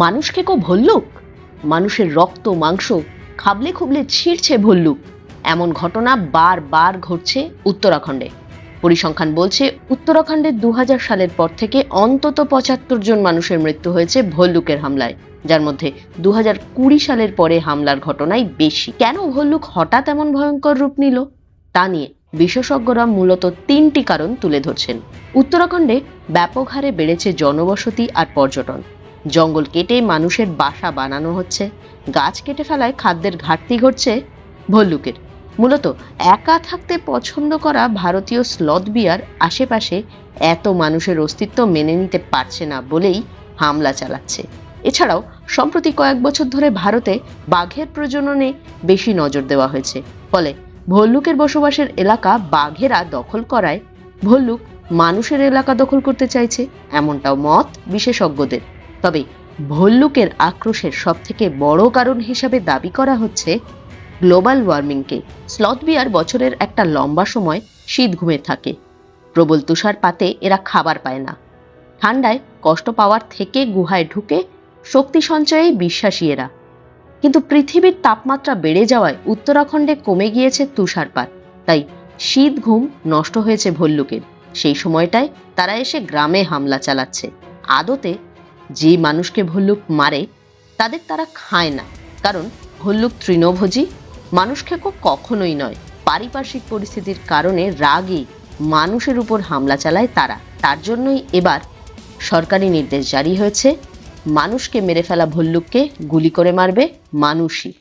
মানুষ খেকো ভল্লুক, মানুষের রক্ত মাংস খাবলে খুবলে ছিঁড়ছে ভল্লুক, এমন ঘটনা বারবার ঘটছে উত্তরাখণ্ডে। পরিসংখ্যান বলছে উত্তরাখণ্ডে 2000 সালের পর থেকে অন্তত 75 জন মানুষের মৃত্যু হয়েছে ভল্লুকের হামলায়, যার মধ্যে 2020 সালের পরে হামলার ঘটনাই বেশি। কেন ভল্লুক হঠাৎ এমন ভয়ঙ্কর রূপ নিল তা নিয়ে বিশেষজ্ঞরা মূলত 3টি কারণ তুলে ধরছেন। উত্তরাখণ্ডে ব্যাপক হারে বেড়েছে জনবসতি আর পর্যটন। জঙ্গল কেটে মানুষের বাসা বানানো হচ্ছে, গাছ কেটে ফেলায় খাদ্যের ঘাটতি ঘটছে ভল্লুকের। মূলত একা থাকতে পছন্দ করা ভারতীয় স্লথ বিয়ার আশেপাশে এত মানুষের অস্তিত্ব মেনে নিতে পারছে না বলেই হামলা চালাচ্ছে। এছাড়াও সম্প্রতি কয়েক বছর ধরে ভারতে বাঘের প্রজননে বেশি নজর দেওয়া হয়েছে, ফলে ভল্লুকের বসবাসের এলাকা বাঘেরা দখল করায় ভল্লুক মানুষের এলাকা দখল করতে চাইছে, এমনটাও মত বিশেষজ্ঞদের। তবে ভল্লুকের আক্রোশের সবথেকে বড় কারণ হিসাবে দাবি করা হচ্ছে গ্লোবাল ওয়ার্মিংকে। স্লথ বিয়ার বছরের একটা লম্বা সময় শীত ঘুমে থাকে, প্রবল তুষারপাতে এরা খাবার পায় না, ঠান্ডায় কষ্ট পাওয়ার থেকে গুহায় ঢুকে শক্তি সঞ্চয়ে বিশ্বাসী এরা। কিন্তু পৃথিবীর তাপমাত্রা বেড়ে যাওয়ায় উত্তরাখণ্ডে কমে গিয়েছে তুষারপাত, তাই শীত ঘুম নষ্ট হয়েছে ভল্লুকের। সেই সময়টায় তারা এসে গ্রামে হামলা চালাচ্ছে। আদতে যে মানুষকে ভল্লুক মারে তাদের তারা খায় না, কারণ ভল্লুক তৃণভোজী, মানুষ খেকো কখনোই নয়। পারিপার্শ্বিক পরিস্থিতির কারণে রাগে মানুষের উপর হামলা চালায় তারা। তার জন্যই এবার সরকারি নির্দেশ জারি হয়েছে, মানুষকে মেরে ফেলা ভল্লুককে গুলি করে মারবে মানুষই।